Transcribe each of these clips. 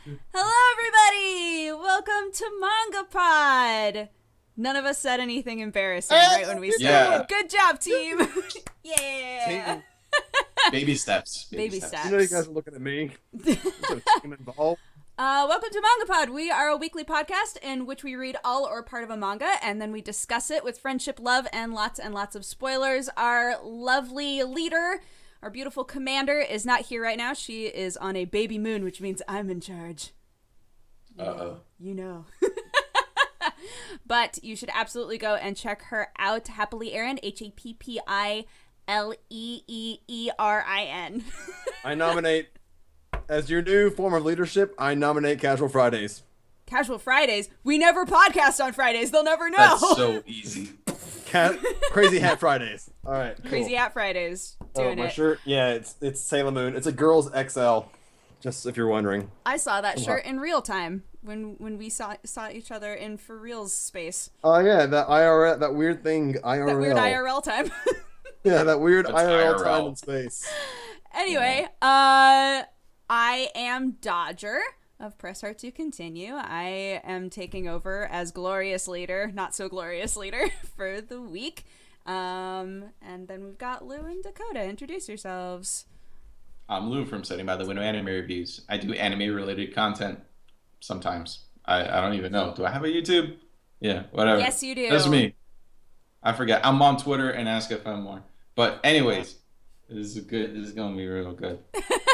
Hello, everybody! Welcome to MangaPod! None of us said anything embarrassing right when we started. Good job, team! Yeah! Team. Baby steps. Baby steps. You know you guys are looking at me. Team involved. Welcome to MangaPod. We are a weekly podcast in which we read all or part of a manga, and then we discuss it with friendship, love, and lots of spoilers. Our lovely leader, our beautiful commander, is not here right now. She is on a baby moon, which means I'm in charge. Uh-oh. You know. But you should absolutely go and check her out. HappiLeeErin, HappiLeeErin. I nominate, as your new form of leadership, I nominate Casual Fridays. Casual Fridays? We never podcast on Fridays. They'll never know. That's so easy. Crazy Hat Fridays. All right. Cool. Crazy Hat Fridays. Doing my it. shirt. Yeah, it's Sailor Moon. It's a girls XL. Just if you're wondering. I saw that shirt in real time when we saw each other in for reals space. Oh yeah, that IRL, that weird thing IRL. That weird IRL time. Yeah, that weird IRL IRL. time in space. Anyway, I am Dodger of Press Heart to Continue. I am taking over as glorious leader, not so glorious leader, for the week. And then we've got Lou and Dakota. Introduce yourselves. I'm Lou from Setting by the Window Anime Reviews. I do anime-related content sometimes. I don't even know. Do I have a YouTube? Yeah, whatever. Yes, you do. That's me. I forget. I'm on Twitter and AskFM more. But anyways, this is good. This is going to be real good.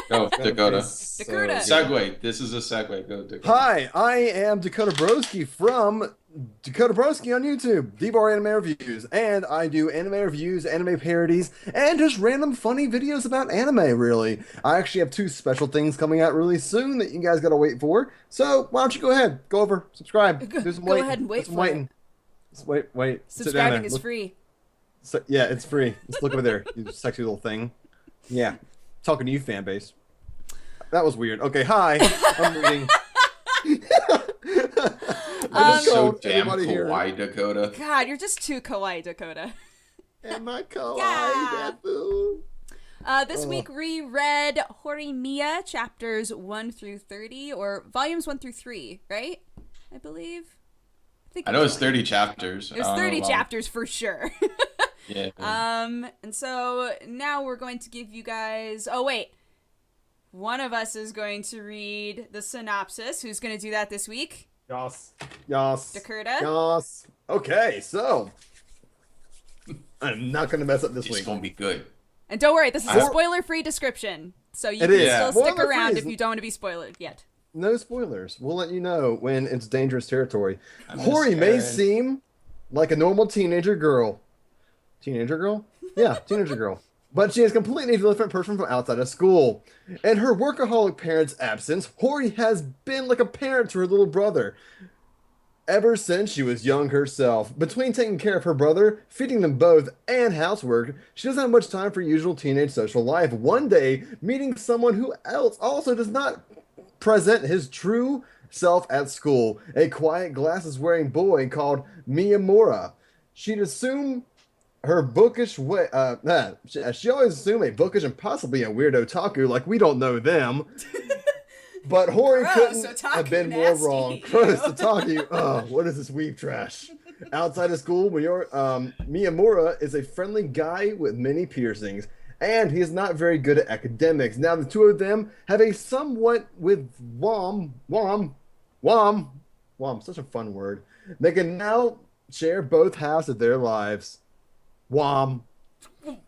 Go, Dakota. Dakota. Segue. This is a segue. Go, Dakota. Hi, I am DakotaBroskie from DakotaBroskie on YouTube, D-Bar Anime Reviews, and I do anime reviews, anime parodies, and just random funny videos about anime, really. I actually have 2 special things coming out really soon that you guys gotta wait for, so why don't you go ahead, go over, subscribe, do some Go waiting. ahead and wait do some for waiting. Just wait, sit down Subscribing there. is free. So, yeah, it's free. Just look over there, you sexy little thing. Yeah, talking to you, fan base. That was weird. Okay, hi, I'm reading. You're so called damn everybody here. kawaii, Dakota. God, you're just too kawaii, Dakota. Am I kawaii, Yeah. Dabu? This week we read Horimiya chapters 1 through 30, or volumes 1 through 3, right? I believe. I know it's 30 chapters. It was I don't know 30 about- chapters for sure. Yeah. And so now we're going to give you guys. Oh wait, one of us is going to read the synopsis. Who's going to do that this week? Yas. Dakota? Yas. Okay, so I'm not gonna mess up this It's week. going to be good. And don't worry, this is a Spoil- spoiler-free description, so you It can is. still stick Spoiler-free around is- if you don't want to be spoiled yet. No spoilers. We'll let you know when it's dangerous territory. I miss Hori may Aaron. seem like a normal teenager girl. Teenager girl? Yeah, teenager girl. But she is a completely different person from outside of school. In her workaholic parents' absence, Hori has been like a parent to her little brother ever since she was young herself. Between taking care of her brother, feeding them both, and housework, she doesn't have much time for usual teenage social life. One day, meeting someone who else also does not present his true self at school, a quiet glasses-wearing boy called Miyamura. She'd assume her bookish way, she always assumed a bookish and possibly a weird otaku, like we don't know them. But Hori Gross, couldn't otaku have been nasty. more wrong. Gross, otaku. Oh, what is this weeb trash? Outside of school, Miyamura is a friendly guy with many piercings, and he is not very good at academics. Now, the two of them have a somewhat with Wom, such a fun word. They can now share both halves of their lives. Wom.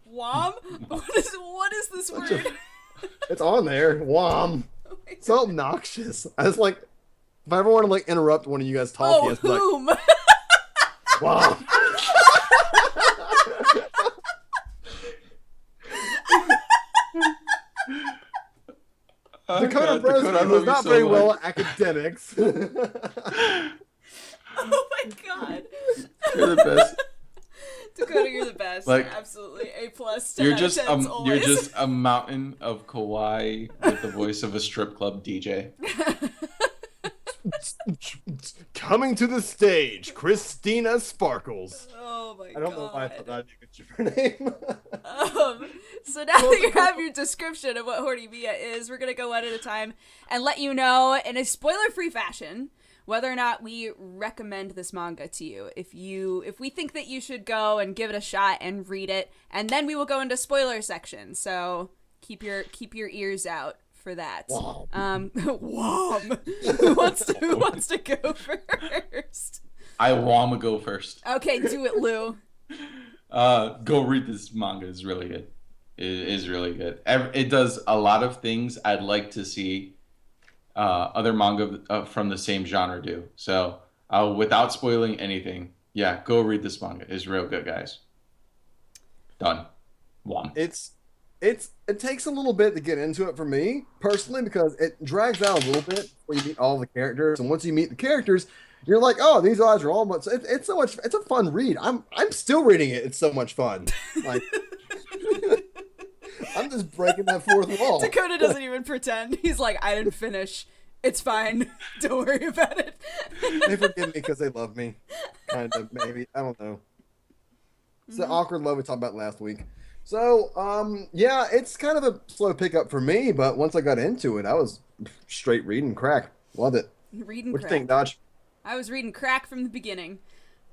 Wom? What is this Such a- word? It's on there. Wom. So obnoxious. I was like, if I ever want to like interrupt one of you guys talking, Oh, it's like, whom? Wom. Dakota Broskie was not very well at academics. Oh my god. You're the best. Dakota, you're the best. Like, absolutely A+. 10 You're out of just 10s you're always. just a mountain of kawaii with the voice of a strip club DJ. Coming to the stage, Christina Sparkles. Oh my god. I don't know why I thought that'd be a good name. So now that you have your description of what Horimiya is, we're going to go one at a time and let you know in a spoiler-free fashion whether or not we recommend this manga to you. If we think that you should go and give it a shot and read it, and then we will go into spoiler section. So keep your ears out for that. Wom. Who wants to go first? I want to go first. Okay, do it, Lou. Go read this manga. It's really good. It is really good. It does a lot of things I'd like to see other manga from the same genre do. So without spoiling anything, yeah, go read this manga. It's real good, guys. Done. One. It takes a little bit to get into it for me personally because it drags out a little bit before you meet all the characters, and once you meet the characters, you're like, oh, these guys are all much. It's so much. It's a fun read. I'm still reading it. It's so much fun. Like I'm just breaking that fourth wall. Dakota doesn't even pretend. He's like, I didn't finish. It's fine. Don't worry about it. They forgive me because they love me. Kind of, maybe. I don't know. It's the awkward love we talked about last week. So, yeah, it's kind of a slow pickup for me, but once I got into it, I was straight reading crack. Loved it. Reading What crack. you think, Dodge? I was reading crack from the beginning.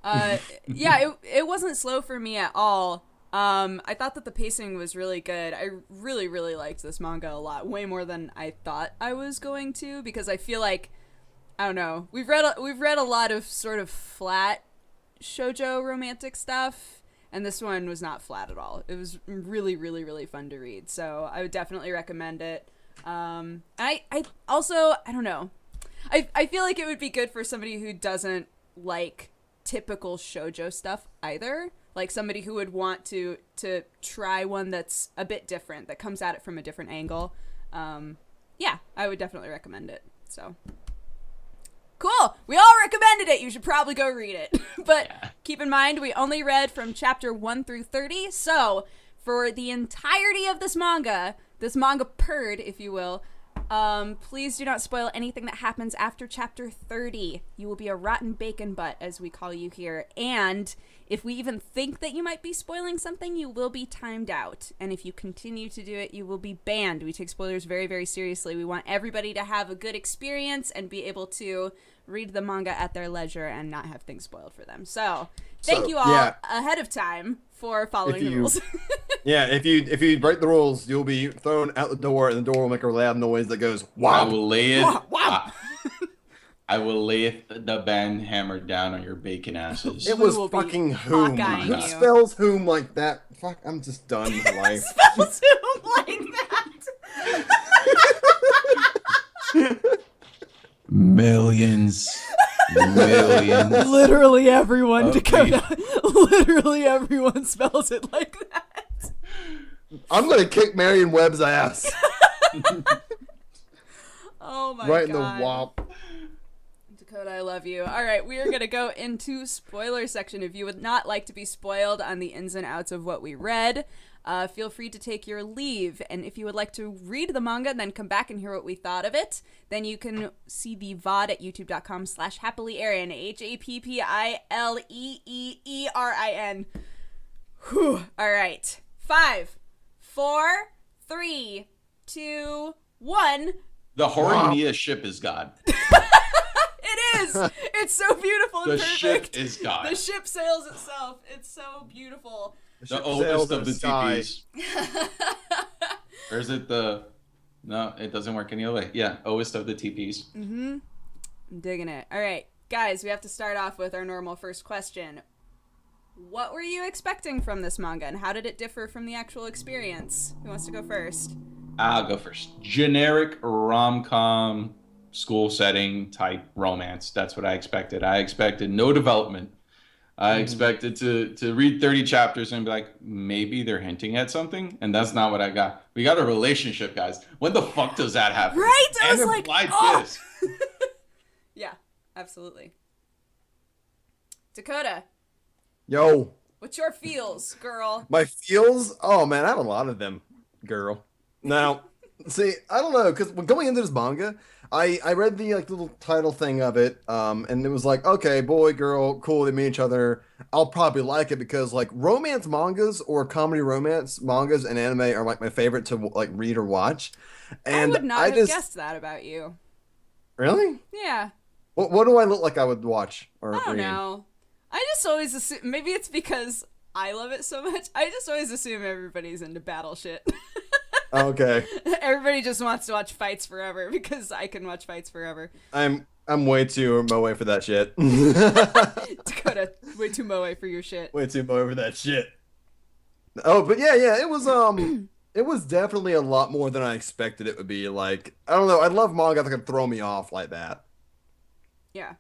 Yeah, it wasn't slow for me at all. I thought that the pacing was really good. I really, really liked this manga a lot, way more than I thought I was going to, because I feel like, I don't know, we've read a lot of sort of flat shoujo romantic stuff, and this one was not flat at all. It was really, really, really fun to read, so I would definitely recommend it. I also, I don't know, I feel like it would be good for somebody who doesn't like typical shoujo stuff either. Like somebody who would want to try one that's a bit different, that comes at it from a different angle. Yeah, I would definitely recommend it. So cool. We all recommended it. You should probably go read it. But yeah. Keep in mind, we only read from chapter 1 through 30. So for the entirety of this manga purd, if you will, please do not spoil anything that happens after chapter 30. You will be a rotten bacon butt, as we call you here. And if we even think that you might be spoiling something, you will be timed out. And if you continue to do it, you will be banned. We take spoilers very, very seriously. We want everybody to have a good experience and be able to read the manga at their leisure and not have things spoiled for them. So thank you all ahead of time for following the rules. Yeah, if you break the rules, you'll be thrown out the door, and the door will make a loud noise that goes, wow. I will lay the ban hammer down on your bacon asses. It was fucking whom. Who spells whom like that? Fuck, I'm just done with life. Spells whom like that? Millions. Literally everyone, Dakota. Literally everyone spells it like that. I'm gonna kick Merriam-Webb's ass. Oh my god. Right in the wop. Dakota, I love you. All right, we are going to go into spoiler section. If you would not like to be spoiled on the ins and outs of what we read, feel free to take your leave. And if you would like to read the manga and then come back and hear what we thought of it, then you can see the VOD at youtube.com/HappiLeeErin, HappiLeeErin. Whew. All right. 5, 4, 3, 2, 1. The Horimiya ship is God. It is. It's so beautiful and the perfect. Ship is God. The ship sails itself. It's so beautiful. The oldest of the TPs. Or is it the... No, it doesn't work any other way. Yeah, oldest of the TPs. Mm-hmm. I'm digging it. All right, guys, we have to start off with our normal first question. What were you expecting from this manga, and how did it differ from the actual experience? Who wants to go first? I'll go first. Generic rom-com, school setting type romance. That's what I expected. I expected no development. I expected to read 30 chapters and be like, maybe they're hinting at something, and that's not what I got. We got a relationship, guys. When the fuck does that happen? Right? I was like, kiss. Yeah, absolutely. Dakota. Yo. What's your feels, girl? My feels? Oh, man, I have a lot of them, girl. Now, see, I don't know, because when going into this manga, I read the like little title thing of it, and it was like, okay, boy, girl, cool, they meet each other. I'll probably like it because like romance mangas or comedy romance mangas and anime are like my favorite to like read or watch. I And would not I have just guessed that about you. really, Yeah. what do I look like I would watch or I don't read? know. I just always assume, maybe it's because I love it so much. I just always assume everybody's into battle shit. Okay, Everybody just wants to watch fights forever because I can watch fights forever. I'm way too moe for that shit. Dakota, way too moe for your shit. Way too moe for that shit. Oh, but yeah, it was definitely a lot more than I expected it would be. Like, I don't know, I love manga that can throw me off like that. Yeah.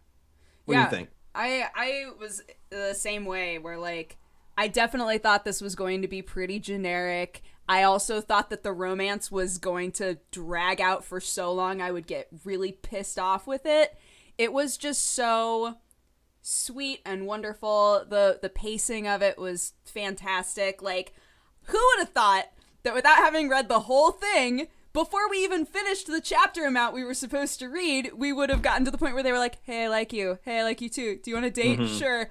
What do you think? I was the same way where like I definitely thought this was going to be pretty generic. I also thought that the romance was going to drag out for so long I would get really pissed off with it. It was just so sweet and wonderful. The pacing of it was fantastic. Like, who would have thought that without having read the whole thing, before we even finished the chapter amount we were supposed to read, we would have gotten to the point where they were like, hey, I like you. Hey, I like you too. Do you want to date? Mm-hmm. Sure.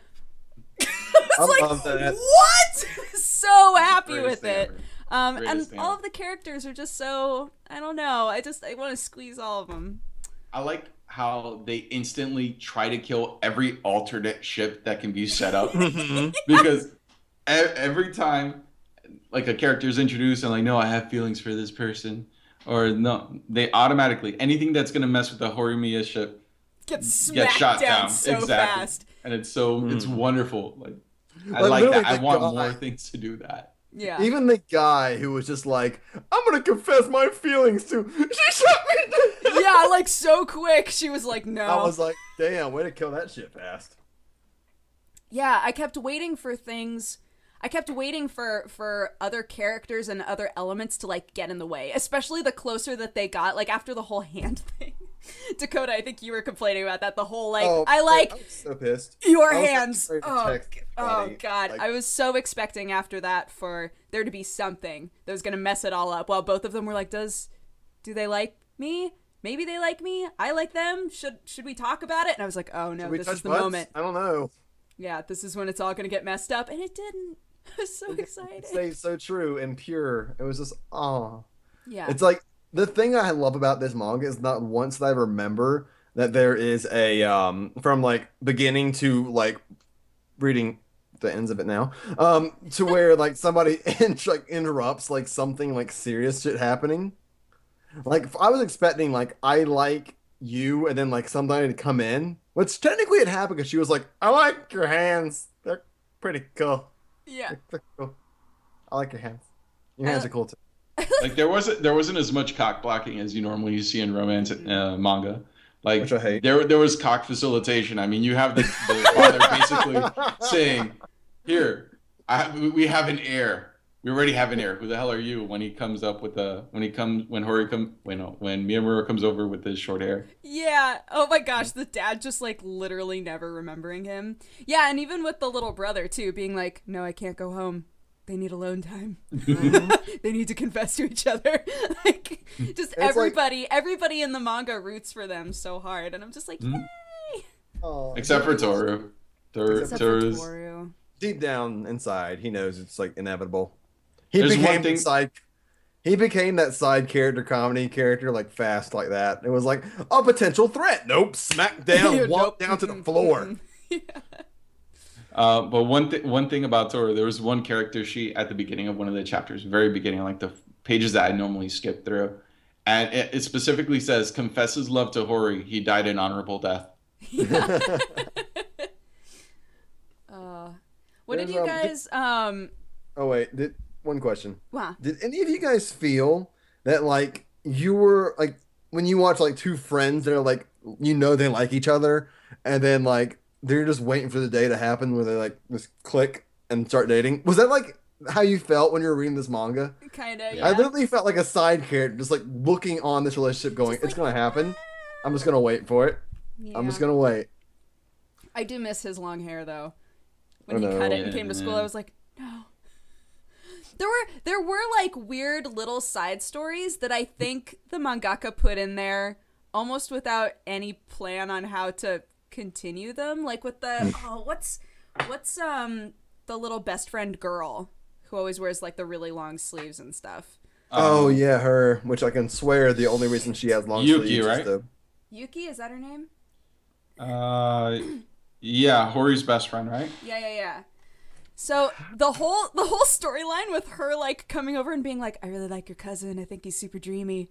I Like, love that. what? So happy Greatest with thing it. ever. And Greatest thing all ever. of the characters are just so, I don't know. I want to squeeze all of them. I like how they instantly try to kill every alternate ship that can be set up because every time like a character is introduced and like, no, I have feelings for this person, or no, they automatically anything that's gonna mess with the Horimiya ship Gets gets smacked shot down down so exactly, fast. and it's so it's wonderful. Like I Like, like literally that. I the want guy- more things to do that. Yeah. Even the guy who was just like, I'm gonna confess my feelings to, she shot me. Yeah, like so quick. She was like, no. I was like, damn, way to kill that shit fast. Yeah, I kept waiting for things. I kept waiting for other characters and other elements to like get in the way, especially the closer that they got, like after the whole hand thing. Dakota, I think you were complaining about that. The whole like, I like I was so pissed. your I was, like, hands. ready to Oh, text oh everybody. God, Like, I was so expecting after that for there to be something that was gonna mess it all up. While both of them were like, do they like me? Maybe they like me. I like them. Should we talk about it? And I was like, oh no, should we this touch is the butts? moment. I don't know. Yeah, this is when it's all gonna get messed up, and it didn't. I was so excited. Stayed so true and pure. It was just, oh. Yeah. It's like the thing I love about this manga is not once that I remember that there is a from like beginning to like reading the ends of it now to where like somebody like interrupts like something like serious shit happening. Like I was expecting like I like you and then like somebody to come in, which technically it happened because she was like, I like your hands. They're pretty cool. Yeah. They're cool. I like your hands. Your hands are cool too. Like there wasn't as much cock blocking as you normally see in romance manga. Like Which I hate. there was cock facilitation. I mean, you have the father basically saying, "Here, we have an heir. We already have an heir. Who the hell are you?" When he comes up with when Miyamura comes over with his short hair. Yeah. Oh my gosh, the dad just like literally never remembering him. Yeah, and even with the little brother too, being like, "No, I can't go home. They need alone time. They need to confess to each other." Like, just everybody in the manga roots for them so hard, and I'm just like, yay! Oh, Except for Toru. Except for Toru's Toru. deep down inside, he knows it's like inevitable. He There's became one thing- he became that side character, comedy character, like fast like that. It was like a potential threat. Nope, smack down, walk down to the floor. Yeah. But one thing about Toru, there was one character sheet at the beginning of one of the chapters, very beginning, like the pages that I normally skip through, and it specifically says, "Confesses love to Hori. He died an honorable death." What did There's, you guys Oh wait, one question. wow. Did any of you guys feel that like you were like when you watch like two friends that are like they like each other and then like they're just waiting for the day to happen where they like just click and start dating? Was that like how you felt when you were reading this manga? Kinda, Yeah. I yeah. literally felt like a side character just like looking on this relationship going, Just it's like, gonna happen. I'm just gonna wait for it. I'm just Yeah. gonna wait. I do miss his long hair though. When I he know. cut it and came to school, I was like, no. There were like weird little side stories that I think the mangaka put in there almost without any plan on how to continue them. Like with the what's the little best friend girl who always wears like the really long sleeves and stuff. Oh yeah, her. Which I can swear the only reason she has long Yuki, sleeves right? is the... Yuki, is that her name? Yeah, Hori's best friend, right? Yeah. So the whole storyline with her like coming over and being like, I really like your cousin. I think he's super dreamy.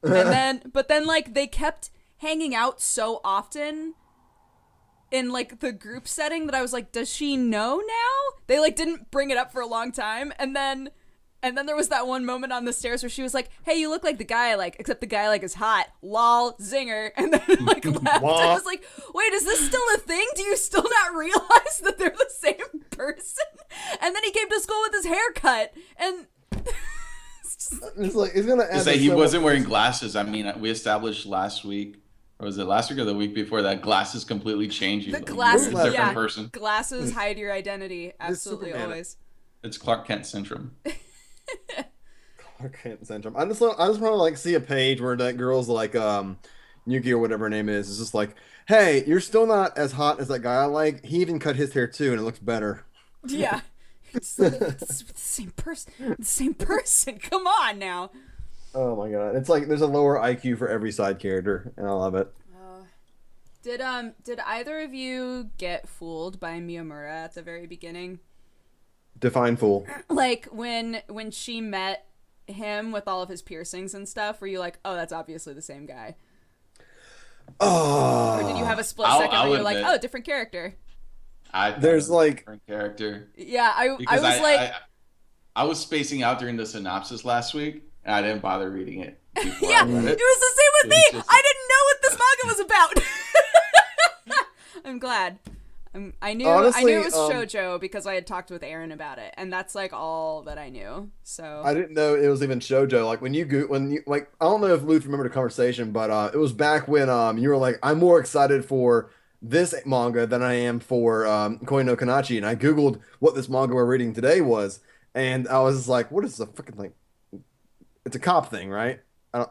But then like they kept hanging out so often in like the group setting that I was like, does she know now? They like didn't bring it up for a long time, and then there was that one moment on the stairs where she was like, hey, you look like the guy I like, except the guy I like is hot. Lol, zinger. And then like left. I was like, wait, is this still a thing? Do you still not realize that they're the same person? And then he came to school with his haircut, and it's like it's gonna add. Say he wasn't wearing glasses. I mean, we established last week, or was it last week or the week before, that glasses completely change you. The Like, glasses, you're a different person. Glasses hide your identity. Absolutely, always. It's Clark Kent syndrome. Clark Kent syndrome. I just want to like see a page where that girl's like Yuki or whatever her name is just like, hey, you're still not as hot as that guy I like. He even cut his hair too, and it looks better. Yeah. It's the same person. The same person. Come on now. Oh my god. It's like there's a lower IQ for every side character, and I love it. Did either of you get fooled by Miyamura at the very beginning? Define fool. Like when she met him with all of his piercings and stuff, were you like, oh, that's obviously the same guy? Oh. Or did you have a split second where you're like, admit, oh, different character? There's like different character. Yeah, I was like, I was spacing out during the synopsis last week, and I didn't bother reading it. Yeah, it was the same with me. I didn't know what this manga was about. I'm glad. I knew Honestly, it was shoujo because I had talked with Aaron about it, and that's like all that I knew. So I didn't know it was even shoujo. Like when you like, I don't know if Luke remembered the conversation, but it was back when you were like, I'm more excited for this manga than I am for Koi no Kanachi, and I googled what this manga we're reading today was, and I was like, what is the freaking thing? It's a cop thing, right?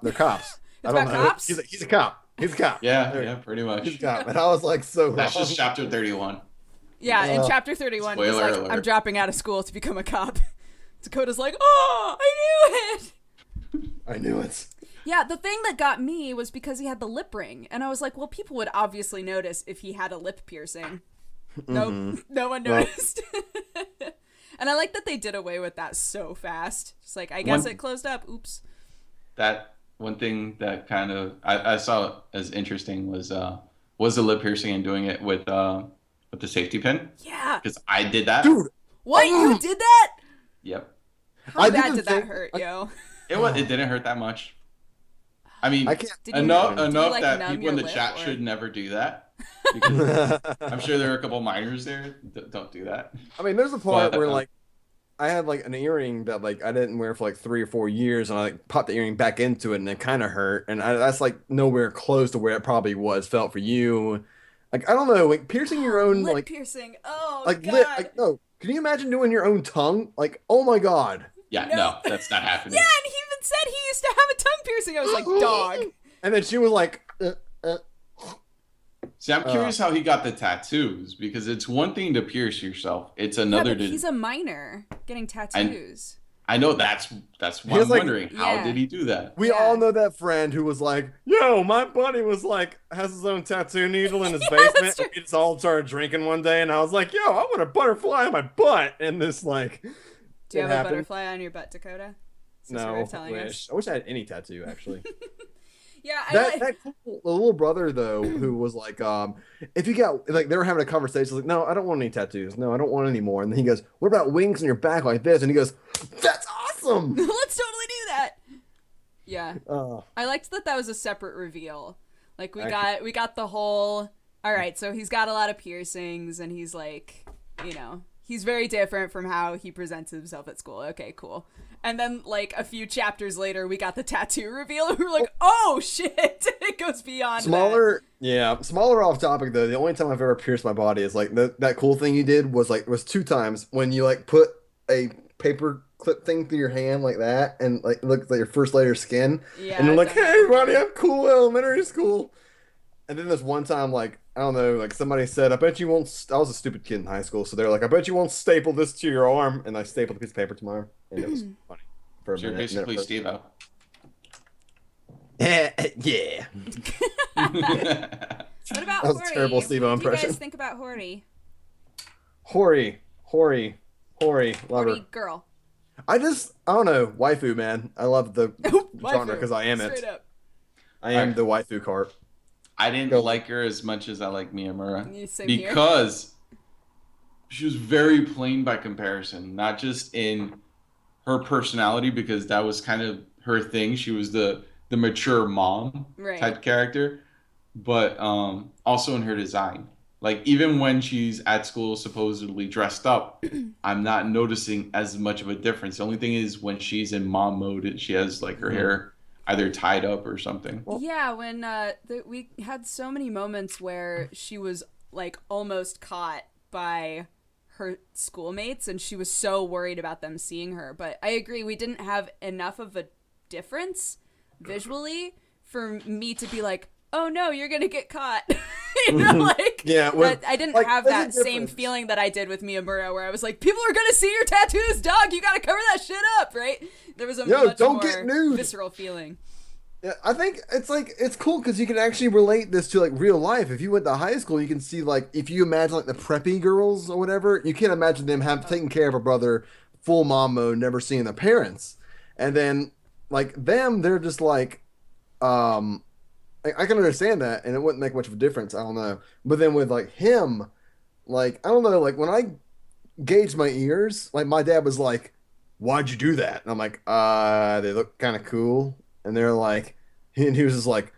They're cops. It's I don't about know. cops? He's a cop. He's a cop. Yeah, pretty much. He's a cop. And I was like, so That's wrong. just chapter 31. yeah, in chapter 31, he's Spoiler like, alert. I'm dropping out of school to become a cop. Dakota's like, oh, I knew it. I knew it. Yeah, the thing that got me was because he had the lip ring, and I was like, well, people would obviously notice if he had a lip piercing. Nope, no one noticed. And I like that they did away with that so fast. Just like, I guess it closed up. Oops. That one thing that kind of I saw as interesting was the lip piercing and doing it with the safety pin. Yeah. Because I did that. Dude. What? You did that? Yep. How bad did that hurt, yo? It didn't hurt that much. I mean, enough like, that numb people in the your chat lip, or- should never do that. Because I'm sure there are a couple minors there that don't do that. I mean, there's a part But, where like I had like an earring that like I didn't wear for like 3 or 4 years, and I like popped the earring back into it, and it kind of hurt. And that's like nowhere close to where it probably felt for you. Like I don't know, like piercing your own lip like piercing. Oh like god. lip. Like no, can you imagine doing your own tongue? Like oh my god. Yeah, no, that's not happening. Yeah, and he even said he used to have a tongue piercing. I was like, dog. And then she was like. See, I'm curious how he got the tattoos, because it's one thing to pierce yourself. It's another to... He's a minor getting tattoos. I know that's why I'm wondering, how did he do that? We all know that friend who was like, yo, my buddy was like, has his own tattoo needle in his basement. And we just all started drinking one day, and I was like, yo, I want a butterfly on my butt. And this like... Do you have a butterfly on your butt, Dakota? No, I wish I had any tattoo, actually. Yeah, that cool, the little brother though, who was like, if you got like, they were having a conversation, like, no, I don't want any tattoos, no, I don't want any more. And then he goes, what about wings on your back like this? And he goes, that's awesome. Let's totally do that. Yeah, I liked that was a separate reveal. Like we got the whole. All right, so he's got a lot of piercings, and he's like, you know, he's very different from how he presents himself at school. Okay, cool. And then, like, a few chapters later, we got the tattoo reveal, and we were like, oh, shit! It goes beyond smaller off topic, though. The only time I've ever pierced my body is, like, that cool thing you did was 2 times when you, like, put a paper clip thing through your hand like that, and like it looks like your first layer of skin, Yeah, and you're I've like, done "Hey, that everybody, before. I'm cool elementary school." And then this one time, like I don't know, like somebody said, "I bet you won't." I was a stupid kid in high school, so they're like, "I bet you won't staple this to your arm," and I stapled a piece of paper to my arm, and it was funny for a So you're minute. And then it basically hurt. Steve-O. Yeah, What about that was a terrible Hori? Steve-O What do you guys impression. think about Hori? Hori, Hori, Hori, lover. Hori girl. I don't know, waifu man. I love the genre Waifu. because I am Straight it. up. I am the waifu cart. I didn't Go. like her as much as I like Miyamura Same here. because she was very plain by comparison, not just in her personality, because that was kind of her thing. She was the mature mom Right. type character, but also in her design. Like even when she's at school supposedly dressed up, I'm not noticing as much of a difference. The only thing is when she's in mom mode and she has like her hair either tied up or something. Yeah, when we had so many moments where she was like almost caught by her schoolmates and she was so worried about them seeing her. But I agree, we didn't have enough of a difference visually for me to be like, oh no, you're gonna get caught. You know, like, Yeah, I didn't like, have there's a that same difference. feeling that I did with Miyamura, where I was like, people are gonna see your tattoos, dog. You gotta cover that shit up, right? There was a much don't more get nude. visceral feeling. Yeah, I think it's cool because you can actually relate this to like real life. If you went to high school, you can see like if you imagine like the preppy girls or whatever, you can't imagine them taking care of a brother full mom mode, never seeing their parents, and then like them, they're just like, I can understand that, and it wouldn't make much of a difference. I don't know, but then with like him, like I don't know, like when I gauged my ears, like my dad was like, "Why'd you do that?" And I'm like, they look kind of cool." And they're like, and he was just like,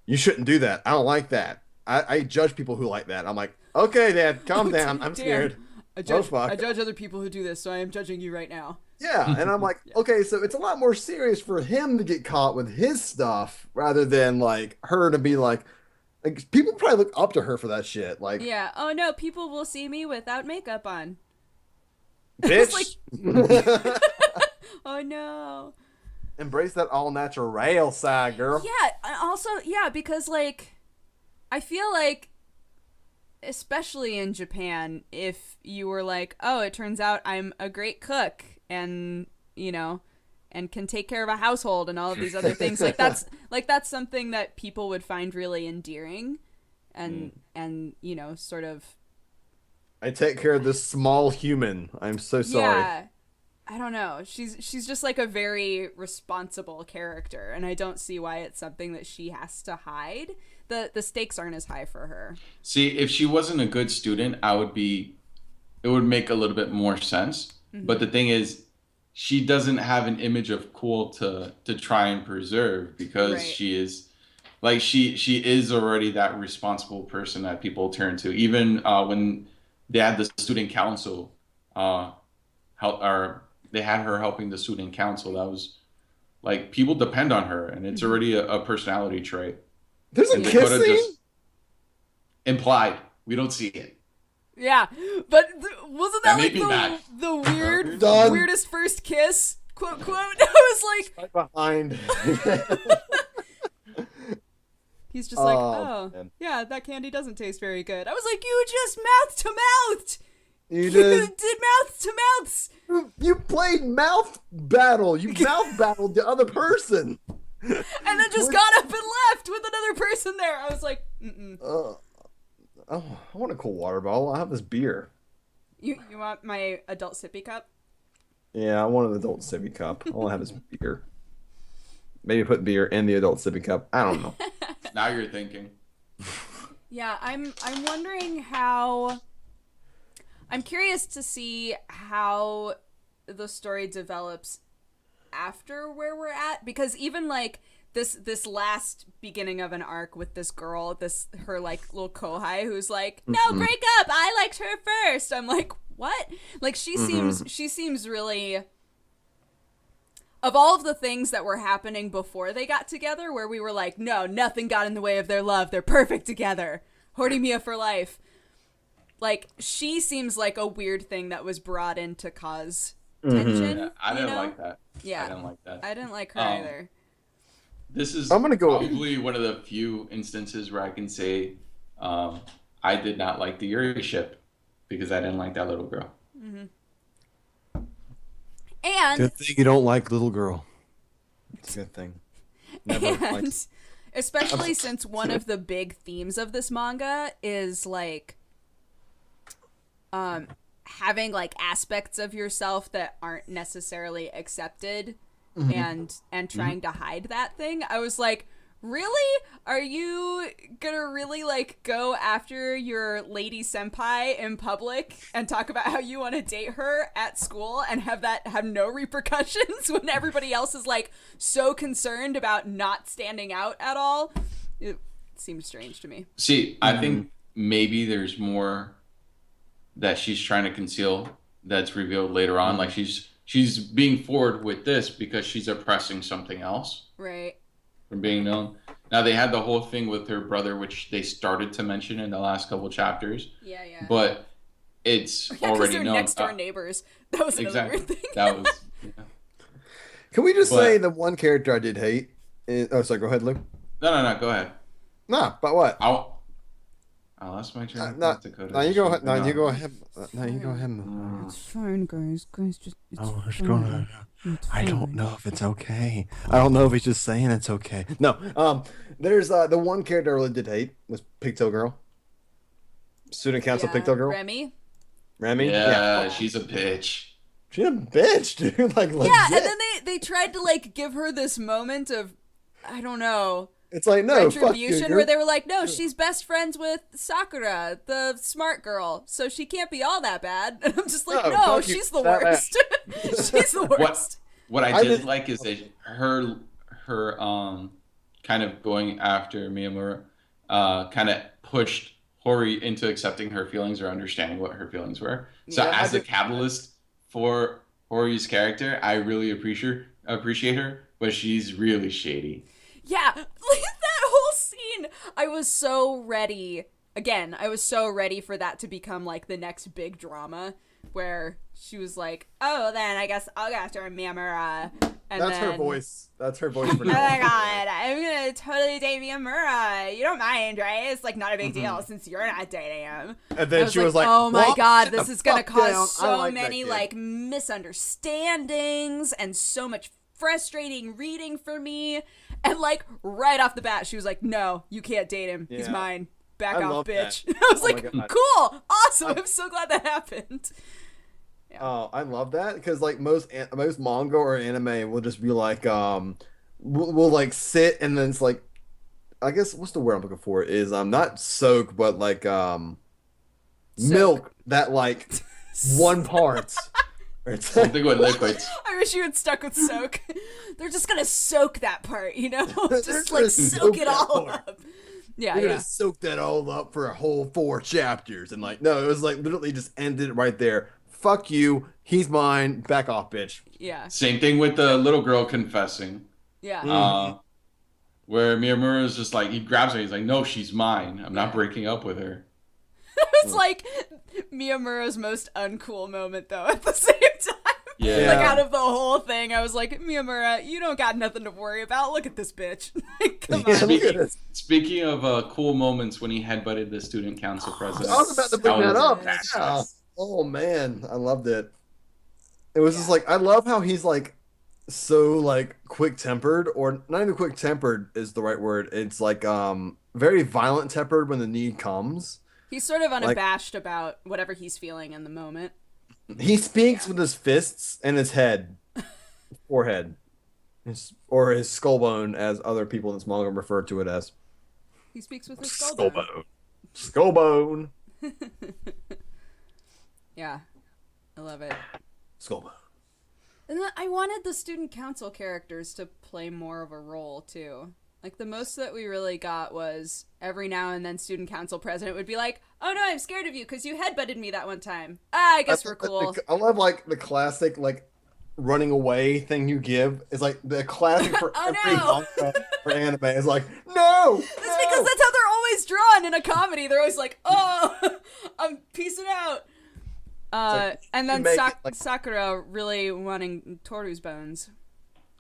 "You shouldn't do that. I don't like that. I judge people who like that." I'm like, "Okay, Dad, calm down. I'm Damn. scared." I Oh, fuck. judge other people who do this, so I am judging you right now. Yeah, and I'm like, okay, so it's a lot more serious for him to get caught with his stuff rather than like her to be like people probably look up to her for that shit. Like, Yeah. Oh no, people will see me without makeup on. bitch, Oh no. embrace that all natural side, girl. Yeah. Also, yeah, because like, I feel like, especially in Japan, if you were like, oh, it turns out I'm a great cook and, you know, and can take care of a household and all of these other things, that's something that people would find really endearing and you know, sort of, I take care of this small human. I'm so sorry. yeah, I don't know. She's just like a very responsible character, and I don't see why it's something that she has to hide. The stakes aren't as high for her. See, if she wasn't a good student, it would make a little bit more sense. But the thing is, she doesn't have an image of cool to try and preserve because Right. she is like she is already that responsible person that people turn to. Even when they had the student council, or they had her helping the student council, that was like people depend on her, and it's already a personality trait. There's a And kiss Dakota scene. just implied. We don't see it. Yeah, but wasn't that That like made me mad. the weird, Done. weirdest first kiss? Quote, quote. I was like, Right behind. he's just like, Oh, oh, man. yeah, that candy doesn't taste very good. I was like, you just mouth to mouth. You You did. did mouth to mouths. You played mouth battle. You mouth battled the other person. And then just got up and left with another person there. I was like, mm-mm. Oh, I want a cool water bottle. I have this beer. You want my adult sippy cup? Yeah, I want an adult sippy cup. I want to have this beer. Maybe put beer in the adult sippy cup. I don't know. Now you're thinking. Yeah, I'm wondering how. I'm curious to see how the story develops after where we're at, because even like this last beginning of an arc with this girl, her like little kohai who's like, no, break up, I liked her first. I'm like, what? Like she seems really, of all of the things that were happening before they got together, where we were like, no, nothing got in the way of their love, they're perfect together, Horimiya for life. Like, she seems like a weird thing that was brought in to cause tension. Yeah, I didn't like that. Yeah, I didn't like that. I didn't like her either. This is I'm gonna go. probably one of the few instances where I can say I did not like the Yuri ship because I didn't like that little girl. And Good thing you don't like little girl. It's a good thing. Never liked. Especially since one of the big themes of this manga is like having like aspects of yourself that aren't necessarily accepted and trying to hide that thing. I was like, really? Are you gonna really like go after your lady senpai in public and talk about how you want to date her at school and have that have no repercussions when everybody else is like so concerned about not standing out at all? It seems strange to me. See, I think maybe there's more that she's trying to conceal that's revealed later on. Like she's being forward with this because she's oppressing something else. Right. From being known. Now they had the whole thing with her brother, which they started to mention in the last couple chapters. Yeah. But it's Yeah, already they're known. next door neighbors. That was another weird thing. That was. Yeah. Can we just say the one character I did hate? Sorry. Go ahead, Luke. No. Go ahead. Nah, but what? Oh, that's my turn. Dakota. No, you go ahead. No, you go ahead. No, you go ahead. It's fine, guys. Guys, just. It's going. I don't know if it's okay. I don't know if he's just saying it's okay. No. There's the one character I really did hate was Pigtail Girl. Student council Pigtail Girl. Remy. Yeah, she's a bitch. She's a bitch, dude. Like legit. Yeah, and then they tried to like give her this moment of, I don't know. It's like, no, retribution, fuck you, where they were like, no, she's best friends with Sakura, the smart girl, so she can't be all that bad. And I'm just like, no, she's the worst. She's the worst. What I did like is that her kind of going after Miyamura kind of pushed Hori into accepting her feelings or understanding what her feelings were. So as a catalyst for Hori's character, I really appreciate her, but she's really shady. Yeah, like that whole scene, I was so ready. Again, I was so ready for that to become like the next big drama where she was like, oh, then I guess I'll go after Miyamura. And That's her voice. That's her voice. For oh my god, I'm gonna totally date Miyamura. You don't mind, right? It's like not a big deal since you're not dating him. And then she was like, oh my god, sit this the is gonna fuck cause down. so like many like misunderstandings and so much frustrating reading for me. And like right off the bat, she was like, no, you can't date him. He's mine. Back off, bitch. I was like, cool, awesome. I'm so glad that happened. Yeah. Oh, I love that because like most manga or anime will just be like we'll like sit and then it's like, I guess what's the word I'm looking for is not soak but like milk that like one part. Something with liquids. I wish you had stuck with soak. They're just gonna soak that part, you know? Just like gonna soak it all part. up. Yeah, We're gonna soak that all up for a whole 4 chapters and like no, it was like literally just ended right there. Fuck you, he's mine, back off, bitch. Yeah. Same thing with the little girl confessing. Yeah. Where Miyamura is just like, he grabs her, he's like, no, she's mine. I'm not breaking up with her. It was like Miyamura's most uncool moment though at the same time. Yeah. Like out of the whole thing, I was like, Miyamura, you don't got nothing to worry about. Look at this bitch. Come on. Speaking of cool moments when he headbutted the student council president. I was about to bring that up. Fast. Yeah. Oh man, I loved it. It was just like, I love how he's like so like quick-tempered, or not even quick-tempered is the right word. It's like very violent tempered when the need comes. He's sort of unabashed about whatever he's feeling in the moment. He speaks with his fists and his head, forehead, or his skull bone, as other people in this manga refer to it as. He speaks with his skull bone. Skull bone. Yeah, I love it. Skull bone. And then I wanted the student council characters to play more of a role too. Like the most that we really got was every now and then student council president would be like, oh no, I'm scared of you because you headbutted me that one time. I guess we're cool. I love like the classic like running away thing you give. It's like the classic for Oh, every no. manga for anime. It's like, no! That's because that's how they're always drawn in a comedy. They're always like, oh, I'm peacing out. And then make it, like- Sakura really wanting Toru's bones.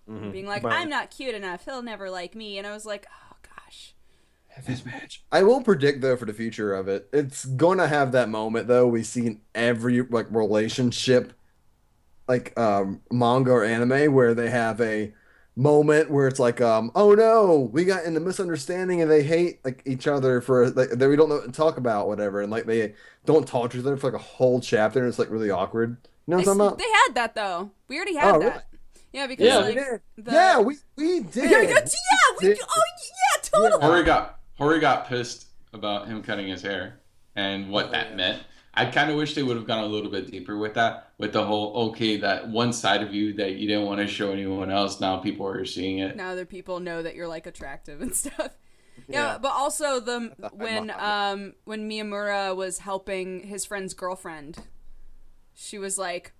Being like, But- I'm not cute enough. He'll never like me. And I was like, oh, gosh. Have this match. I will predict though for the future of it, it's gonna have that moment though we see in every like relationship, like manga or anime, where they have a moment where it's like, oh no, we got in a misunderstanding and they hate like each other for like we don't know what to talk about, whatever, and like they don't talk to each other for like a whole chapter, and it's like really awkward. You know what I'm talking about? They had that, though. We already had Oh, that. really? Yeah, because, Yeah. like, We did. the... Yeah, we did. we did. Oh, yeah, totally. Hori got pissed about him cutting his hair and what that meant. I kind of wish they would have gone a little bit deeper with that, with the whole, okay, that one side of you that you didn't want to show anyone else, now people are seeing it. Now other people know that you're, like, attractive and stuff. Yeah, but also when Miyamura was helping his friend's girlfriend, she was like,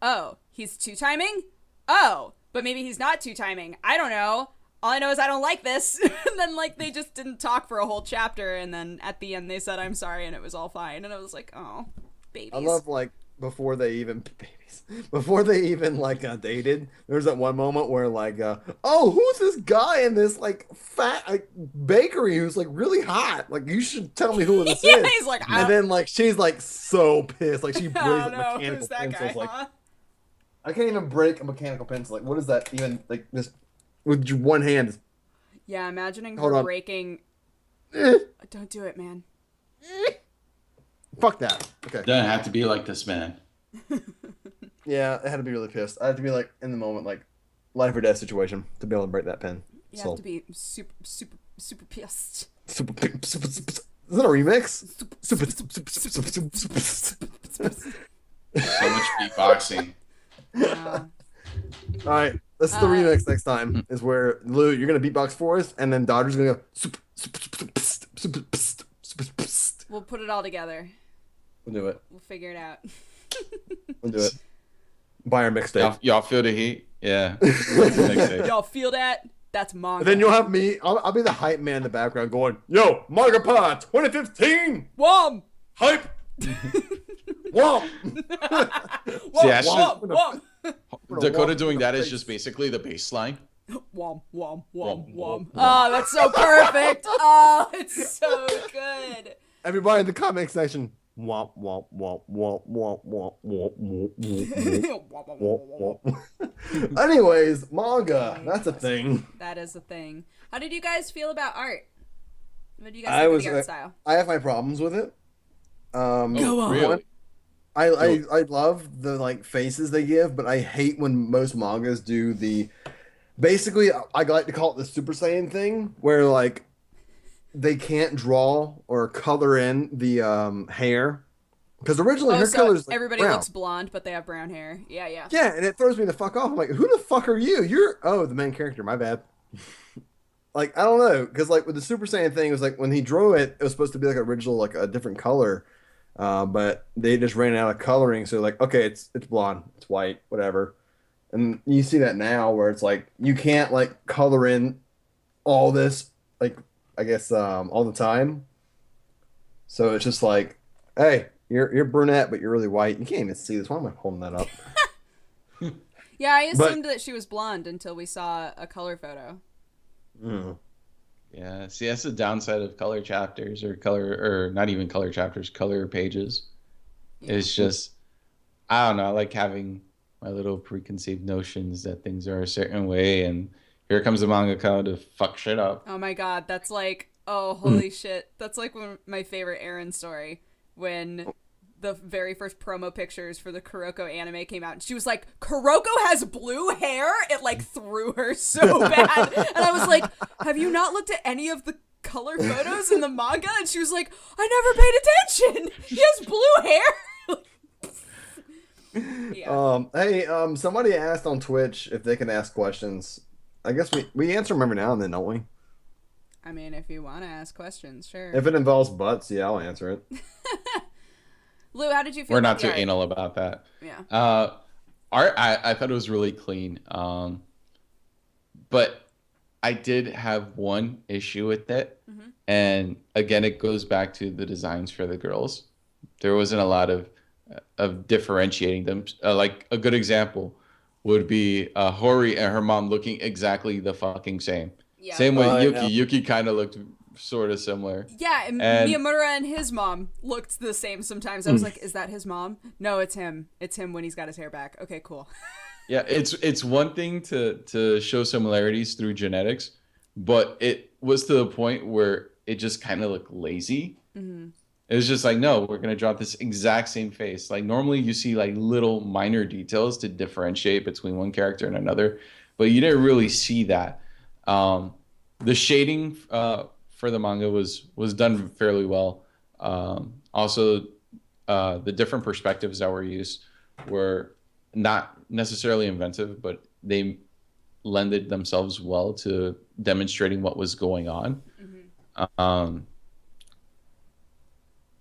oh, he's two-timing? Oh, but maybe he's not two-timing. I don't know. All I know is I don't like this. And then, like, they just didn't talk for a whole chapter, and then at the end they said, I'm sorry, and it was all fine. And I was like, oh, babies. I love, like, before they even like dated, there was that one moment where like oh, who's this guy in this like fat like bakery who's like really hot, like you should tell me who this yeah, is. he's like, And then like she's like so pissed, like she breaks I like, don't know. mechanical Who's that pencils, guy, like huh? I can't even break a mechanical pencil, like what is that even, like this with one hand. Yeah, imagining Hold her on. breaking... Eh, Don't do it, man. fuck that. Okay. Doesn't have to be like this, man. Yeah, I had to be really pissed. I had to be like in the moment, like life or death situation to be able to break that pen. You have to be super pissed. Super, super, super, is that a remix? Super, So much beatboxing. Yeah. All right, this is the remix next time. Is where Lou, you're gonna beatbox for us, and then Dodger's gonna go. We'll put it all together. We'll do it. We'll figure it out. We'll do it. Buy our mixtape. Y'all feel the heat? Yeah. Mixtape. Y'all feel that? That's manga. And then you'll have me. I'll be the hype man in the background going, "Yo, MangaPod 2015 Wom! hype." Whoa! See, I Wom! Wom! Dakota doing that is just basically the baseline. Wom! Wom! Wom! Wom! Oh, that's so perfect. Oh, it's so good. Everybody in the comment section. Womp womp womp womp womp womp womp womp womp womp. Anyways, manga. That's a thing. That is a thing. How did you guys feel about art? What do you guys I think was of the art style? I have my problems with it. Go on. Really? I love the like faces they give, but I hate when most mangas do the basically I like to call it the Super Saiyan thing, where like they can't draw or color in the hair, because originally hair color is like everybody brown. looks blonde, but they have brown hair. Yeah, yeah. Yeah, and it throws me the fuck off. I'm like, who the fuck are you? You're the main character. My bad. Like I don't know, because like with the Super Saiyan thing, it was like when he drew it, it was supposed to be like original, like a different color. But they just ran out of coloring, so like, okay, it's blonde, it's white, whatever. And you see that now where it's like you can't like color in all this, like I guess all the time. So it's just like, hey, you're brunette, but you're really white. You can't even see this. Why am I holding that up? Yeah, I assumed that she was blonde until we saw a color photo. Mm. Yeah, see, that's the downside of color chapters or not even color chapters, color pages. It's just, I don't know, I like having my little preconceived notions that things are a certain way, and here comes the mangaka to fuck shit up. Oh my god, that's like, oh, holy shit. That's like my favorite Aaron story, when the very first promo pictures for the Kuroko anime came out, and she was like, Kuroko has blue hair? It like threw her so bad. And I was like, have you not looked at any of the color photos in the manga? And she was like, I never paid attention. He has blue hair. Yeah. Hey, somebody asked on Twitch if they can ask questions. I guess we answer them every now and then, don't we? I mean, if you want to ask questions, sure. If it involves butts, yeah, I'll answer it. Lou, how did you feel? We're about not the too art? anal about that. Yeah. Art, I thought it was really clean. But I did have one issue with it. And again, it goes back to the designs for the girls. There wasn't a lot of of differentiating them. Like a good example would be Hori and her mom looking exactly the fucking same. Yeah. Same with Yuki. Yeah. Yuki kind of looked sort of similar. Yeah, and And Miyamura and his mom looked the same sometimes. I was like, is that his mom? No, it's him. It's him when he's got his hair back. Okay, cool. yeah, it's one thing to show similarities through genetics, but it was to the point where it just kind of looked lazy. Mm-hmm. It was just like, no, we're gonna draw this exact same face. Like normally you see like little minor details to differentiate between one character and another, but you didn't really see that. The shading for the manga was done fairly well. Also, the different perspectives that were used were not necessarily inventive, but they lended themselves well to demonstrating what was going on. Mm-hmm.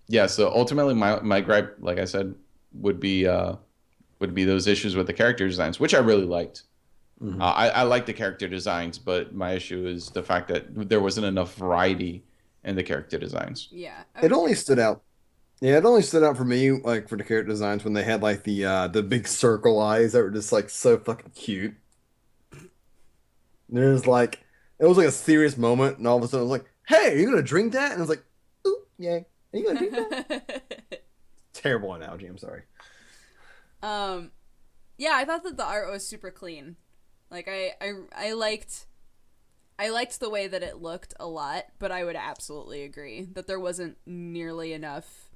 Yeah, so ultimately my gripe, like I said, would be those issues with the character designs, which I really liked. Mhm. I like the character designs, but my issue is the fact that there wasn't enough variety in the character designs. Yeah. It only stood out. Yeah, it only stood out for me, like for the character designs when they had like the big circle eyes that were just like so fucking cute. There's like it was like a serious moment, and all of a sudden it was like, "Hey, are you gonna drink that?" And I was like, "Ooh, yeah, are you gonna drink that?" Terrible analogy. I'm sorry. Yeah, I thought that the art was super clean. Like I liked the way that it looked a lot, but I would absolutely agree that there wasn't nearly enough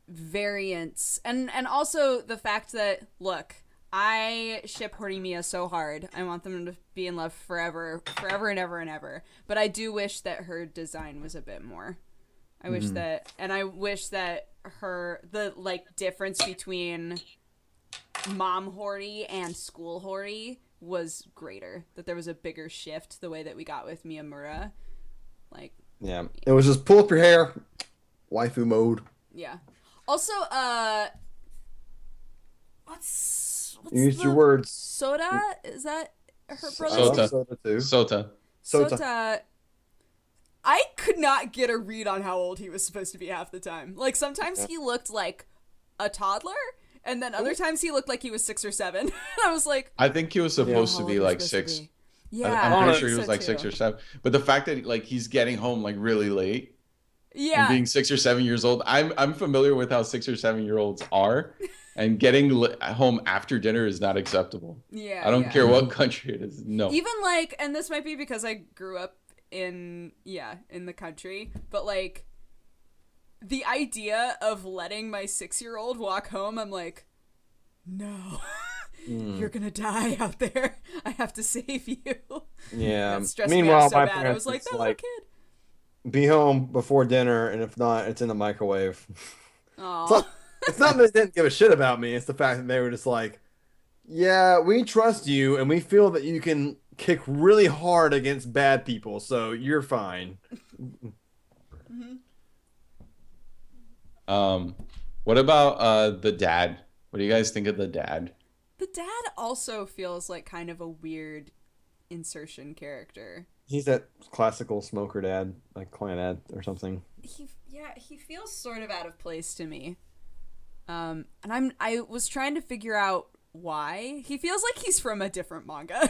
variance. And also the fact that, look, I ship Horimiya so hard. I want them to be in love forever and ever and ever. But I do wish that her design was a bit more. I wish that the like difference between mom Hori and school Hori was greater. That there was a bigger shift the way that we got with Miyamura. Like, Yeah, it was just pull up your hair, waifu mode. yeah. Also, what's Use your words. Soda? Is that her brother? Sota. Sota too. Sota. Sota. I could not get a read on how old he was supposed to be half the time. Like, sometimes he looked like a toddler, and then other times he looked like he was 6 or 7. And I was like, I think he was supposed how to old be is like supposed 6. to be? Yeah, I'm I pretty think sure he was so like too. 6 or 7. But the fact that like he's getting home like really late and Yeah, being 6 or 7 years old, I'm familiar with how 6 or 7-year-olds are, and getting home after dinner is not acceptable. yeah. I don't yeah. care what country it is. No. Even like, and this might be because I grew up in the country, but like the idea of letting my 6-year-old walk home, I'm like, no. You're gonna die out there. I have to save you. Yeah. That stressed me Meanwhile, out so my bad. I parents was like, just, that like, little kid. be home before dinner, and if not, it's in the microwave. Aw. It's not that they didn't give a shit about me. It's the fact that they were just like, yeah, we trust you, and we feel that you can kick really hard against bad people, so you're fine. What about the dad? What do you guys think of the dad? The dad also feels like kind of a weird insertion character. He's that classical smoker dad, like clan dad or something. He feels sort of out of place to me. And I was trying to figure out why. He feels like he's from a different manga.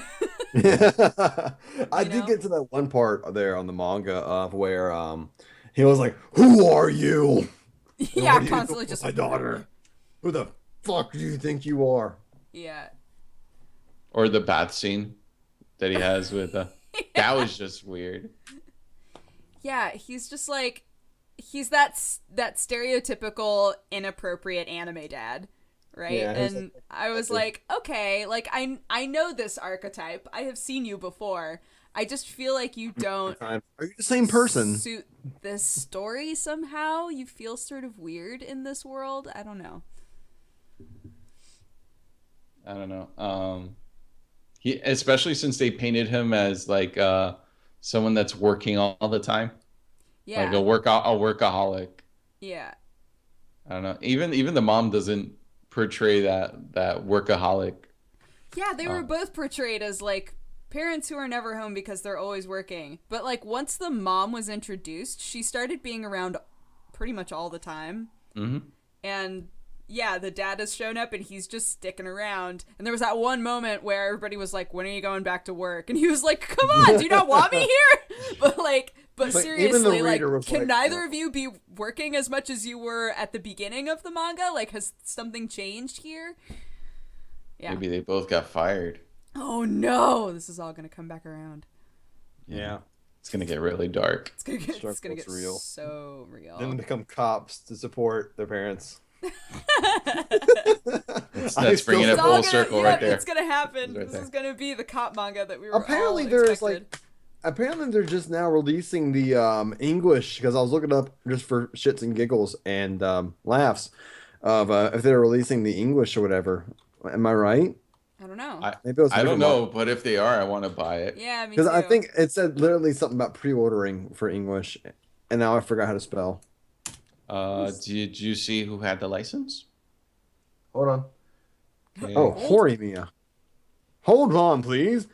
I did get to that one part there on the manga of where he was like, "Who are you?" Yeah, What do you constantly do with just my daughter. Who the fuck do you think you are? Yeah. Or the bath scene that he has with that was just weird. Yeah, he's just like, he's that stereotypical inappropriate anime dad, right? Yeah, he's and I was like, okay, like I know this archetype. I have seen you before. I just feel like you don't Are you the same person? suit this story somehow. You feel sort of weird in this world. I don't know. I don't know. He especially since they painted him as like someone that's working all the time, Yeah. like a workaholic. Yeah. I don't know. Even the mom doesn't portray that workaholic. Yeah, they were both portrayed as like parents who are never home because they're always working. But like once the mom was introduced, she started being around pretty much all the time. Mm-hmm. And yeah, the dad has shown up and he's just sticking around. And there was that one moment where everybody was like, when are you going back to work? And he was like, come on, do you not want me here? But seriously, like, can neither of you be working as much as you were at the beginning of the manga? Like, has something changed here? Yeah. Maybe they both got fired. Oh no, this is all gonna come back around. Yeah. It's gonna get really dark. It's gonna get real. So real. Then become cops to support their parents. That's bringing it full circle right there. It's gonna happen. Right this is gonna be the cop manga that we were apparently all there's expected. apparently they're just now releasing the English, because I was looking up just for shits and giggles and laughs of if they're releasing the English or whatever. Am I right? I don't know. I don't know, but if they are, I want to buy it. Yeah, me too. Because I think it said literally something about pre-ordering for English, and now I forgot how to spell. Did you see who had the license? Hold on. Okay. Oh, Horimiya. Hold on, please.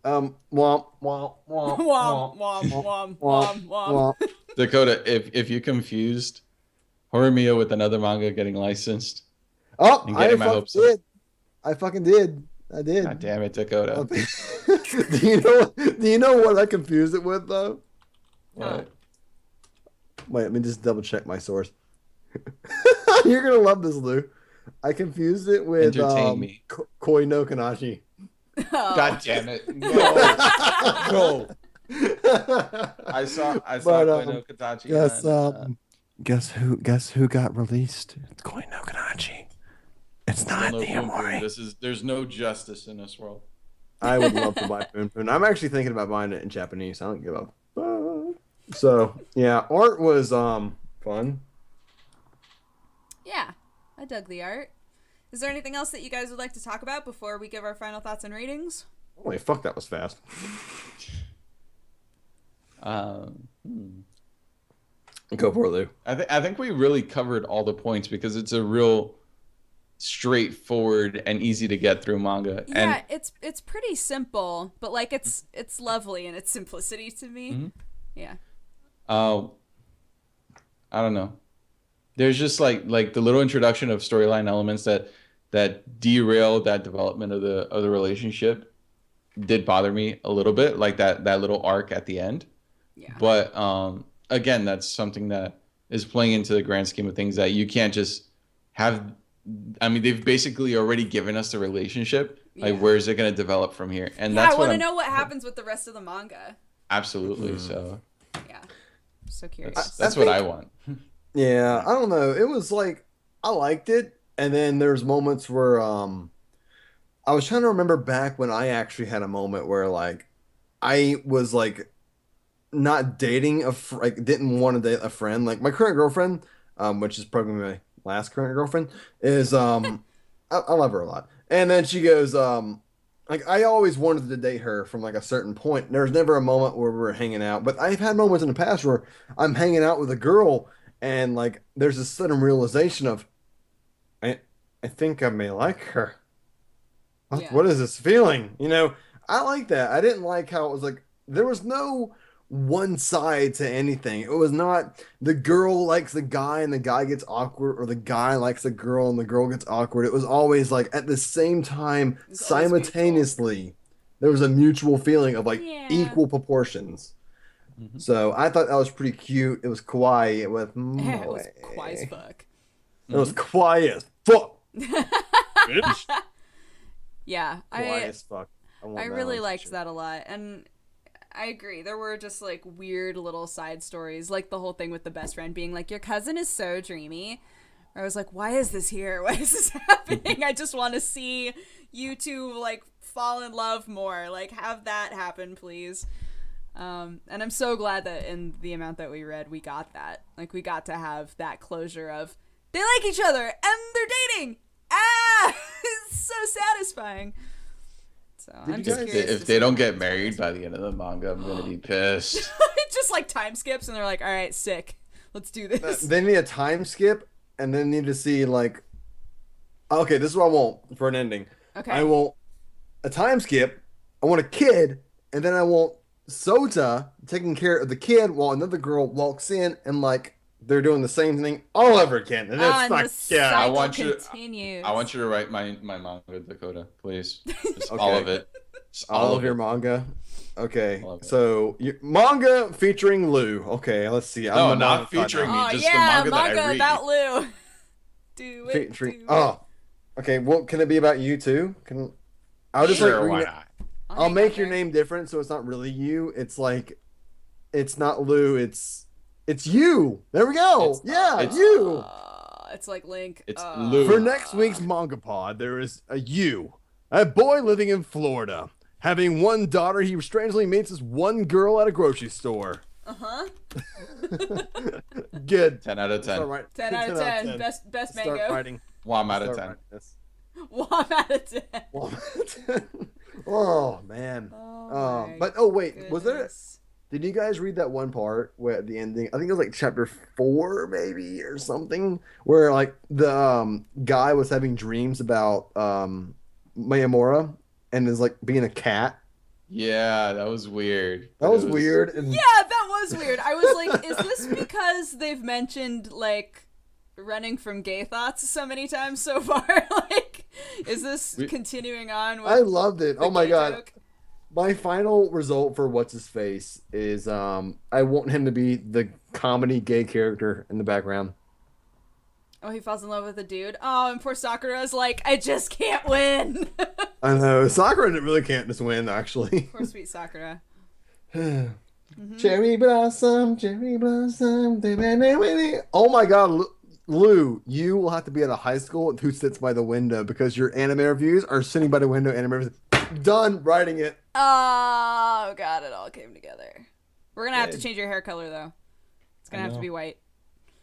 Womp, womp, womp, Womp, womp, womp, womp. Dakota, if you confused Horimiya with another manga getting licensed, Oh, and I getting my fucking hopes up. did. I fucking did. I did. God damn it, Dakota. Do you know what I confused it with though? What? Wait, let me just double check my source. You're gonna love this, Lou. I confused it with Entertain me. Koi no Kanashi. Oh. God damn it. No. No. I saw Koi no Katachi. Guess who got released? It's Koi no Kanachi. It's not the Amori. There's no justice in this world. I would love to buy Poon Poon. I'm actually thinking about buying it in Japanese. I don't give up. So yeah, art was fun. Yeah, I dug the art. Is there anything else that you guys would like to talk about before we give our final thoughts and ratings? Holy fuck, that was fast. Go for it, Lou. I think we really covered all the points because it's a real straightforward and easy to get through manga. Yeah, and it's pretty simple, but like it's lovely in its simplicity to me. Mm-hmm. Yeah. I don't know. There's just like the little introduction of storyline elements that derail that development of the relationship did bother me a little bit, like that little arc at the end. Yeah. But again, that's something that is playing into the grand scheme of things that you can't just have. I mean, they've basically already given us the relationship. Like, where is it going to develop from here? And that's I want to know what happens with the rest of the manga. Absolutely. So yeah, I'm so curious. That's what I want. Yeah, I don't know. It was like I liked it, and then there's moments where I was trying to remember back when I actually had a moment where like I was like not dating didn't want to date a friend. Like my current girlfriend, which is probably my last current girlfriend, is I love her a lot. And then she goes, like I always wanted to date her from like a certain point. There's never a moment where we were hanging out, but I've had moments in the past where I'm hanging out with a girl and like there's a sudden realization of I think I may like her. What is this feeling? You know, I like that. I didn't like how it was like there was no one side to anything. It was not the girl likes the guy and the guy gets awkward, or the guy likes the girl and the girl gets awkward. It was always like at the same time, simultaneously, there was a mutual feeling of like equal proportions. Mm-hmm. So I thought that was pretty cute. It was kawaii with it was kawaii as fuck. It was kawaii as fuck. Yeah, kawaii as fuck. I really liked that a lot, and I agree. There were just like weird little side stories, like the whole thing with the best friend being like, your cousin is so dreamy. I was like, why is this here? Why is this happening? I just want to see you two like fall in love more. Like have that happen, please. And I'm so glad that in the amount that we read, we got that. Like we got to have that closure of they like each other and they're dating. Ah, it's so satisfying. So I'm just curious if they don't get married by the end of the manga, I'm gonna be pissed. It just like time skips and they're like, all right, sick, let's do this. They need a time skip and then need to see like, okay, this is what I want for an ending. Okay, I want a time skip, I want a kid, and then I want Sota taking care of the kid while another girl walks in and like they're doing the same thing all over again, and it's And not the good. cycle want you- continues. I want you to write my manga, Dakota, please. Just Okay. all of it. Just All of your it. manga. Okay, All of it. so your manga featuring Lou. Okay, let's see. I'm No, the not manga featuring now. me. Oh just the yeah, manga that I read. about Lou. Do it. Featuring. do Oh, okay. Well, can it be about you too? I'll just Sure, like why read. not? I'll hang make out your there. name different, so it's not really you. It's like, it's not Lou. It's you. There we go. It's- You. It's like Link. It's Lou. For next week's manga pod, there is a you, a boy living in Florida, having one daughter. He strangely meets this one girl at a grocery store. Good. 10 out of 10. Start writing- 10 out of 10. Best Start mango. writing. One out of Start 10. writing this. 1 out of 10. Oh man. Oh, But wait, was there? goodness. Did you guys read that one part where at the ending? I think it was like chapter 4, maybe or something, where like the guy was having dreams about Mayamura and is like being a cat. Yeah, that was weird. That was weird. And Yeah, that was weird. I was like, is this because they've mentioned like running from gay thoughts so many times so far? Like, is this continuing on with I loved it. the Oh my gay god. joke? My final result for what's his face is I want him to be the comedy gay character in the background. Oh, he falls in love with a dude. Oh, and poor Sakura's like, I just can't win. I know Sakura really can't just win actually. Poor sweet Sakura. Cherry blossom, cherry blossom. Oh my god, Lou, you will have to be at a high school who sits by the window because your anime reviews are sitting by the window. Anime reviews. Done writing it. Oh god, it all came together. We're gonna have to Good. change your hair color though. It's gonna I have to know. be white.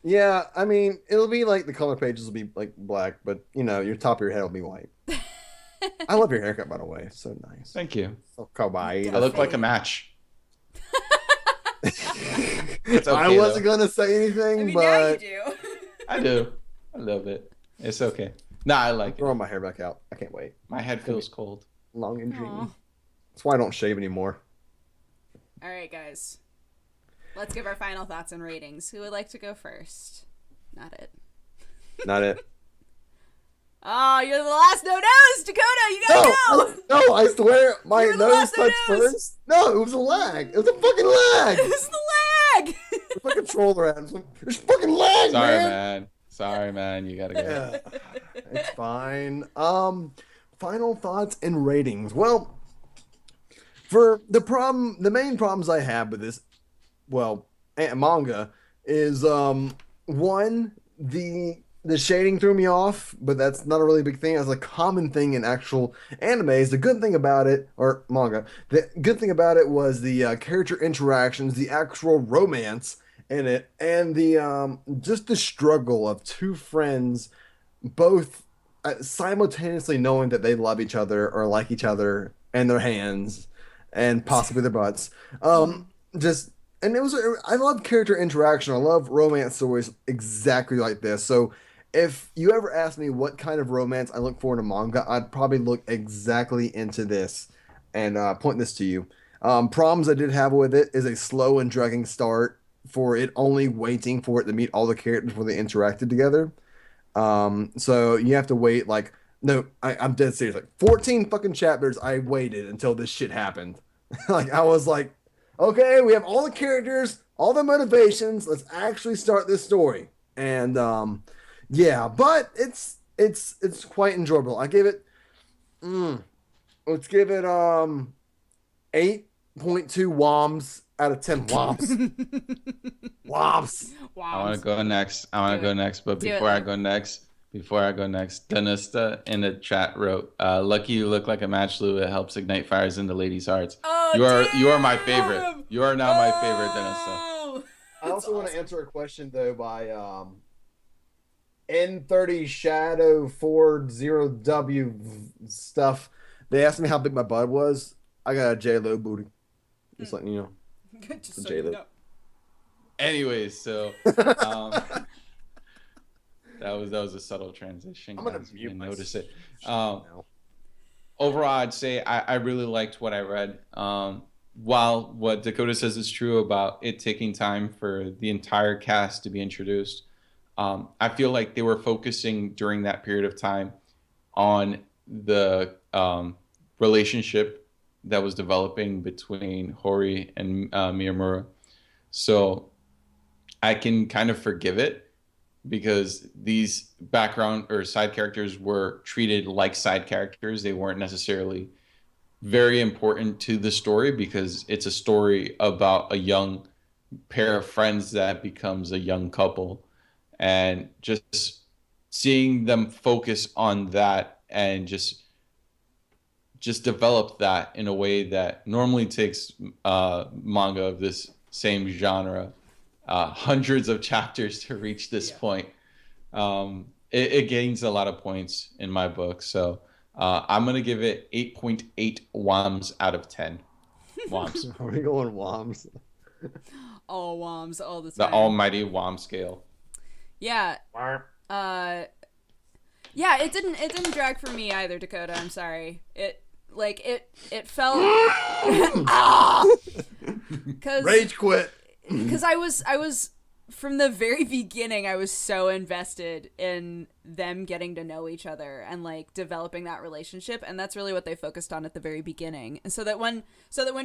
Yeah, I mean, it'll be like the color pages will be like black, but you know, your top of your head will be white. I love your haircut, by the way. It's so nice. Thank you. So kawaii. I look like a match. It's okay, I wasn't though. gonna say anything, I mean, now you but do. I do. I love it. It's okay. Nah, I like it. throwing my hair back out. I can't wait. My head feels cold. Long and dreamy. Aw. That's why I don't shave anymore. All right, guys. Let's give our final thoughts and ratings. Who would like to go first? Not it. Not it. Oh, you're the last no nose, Dakota. You gotta go. No, I swear, my You were the nose last touched nose. first. No, it was a lag. It was a fucking lag. It's the lag. It's like a controller ad. There's fucking lag, Sorry, man. man. Sorry, man. You gotta go. Yeah, it's fine. Final thoughts and ratings. Well, for the main problems I have with this, well, manga is one, the shading threw me off, but that's not a really big thing. It's a common thing in actual animes. The good thing about it, or manga, the good thing about it was the character interactions, the actual romance in it, and the just the struggle of two friends, both simultaneously knowing that they love each other or like each other, and their hands, and possibly their butts. Just and it was I love character interaction. I love romance stories exactly like this. So if you ever ask me what kind of romance I look for in a manga, I'd probably look exactly into this and point this to you. Problems I did have with it is a slow and dragging start for it only waiting for it to meet all the characters before they interacted together. So you have to wait like no, I'm dead serious. Like 14 fucking chapters I waited until this shit happened. Like I was like, okay, we have all the characters, all the motivations. Let's actually start this story. And yeah, but it's quite enjoyable. I give it let's give it 8.2 woms out of 10 woms. Woms. I want to go next. But Do it, before I then. go next, Danista in the chat wrote, "Lucky you look like a match, Lou. It helps ignite fires in the ladies' hearts." Oh, You are my damn! favorite. You are now my favorite, Danista. Oh! I also want to awesome. answer a question though by N30 Shadow 40W stuff. They asked me how big my bud was. I got a J-Lo booty. Just letting you know. Just so J-Lo. you know. Anyways, so that was a subtle transition. I'm gonna guys. You mute didn't my notice it. now. Overall, I'd say I really liked what I read. while what Dakota says is true about it taking time for the entire cast to be introduced, I feel like they were focusing during that period of time on the relationship that was developing between Hori and Miyamura. So I can kind of forgive it because these background or side characters were treated like side characters. They weren't necessarily very important to the story because it's a story about a young pair of friends that becomes a young couple, and just seeing them focus on that and just develop that in a way that normally takes manga of this same genre hundreds of chapters to reach this point. It gains a lot of points in my book, so I'm gonna give it 8.8 WOMs out of 10. WOMs. Are we going WOMs? All WOMs all the The time. almighty WOM scale. Yeah. Yeah, it didn't drag for me either, Dakota. I'm sorry. It felt cuz Rage quit. Because I was from the very beginning, I was so invested in them getting to know each other and like developing that relationship, and that's really what they focused on at the very beginning. And so that when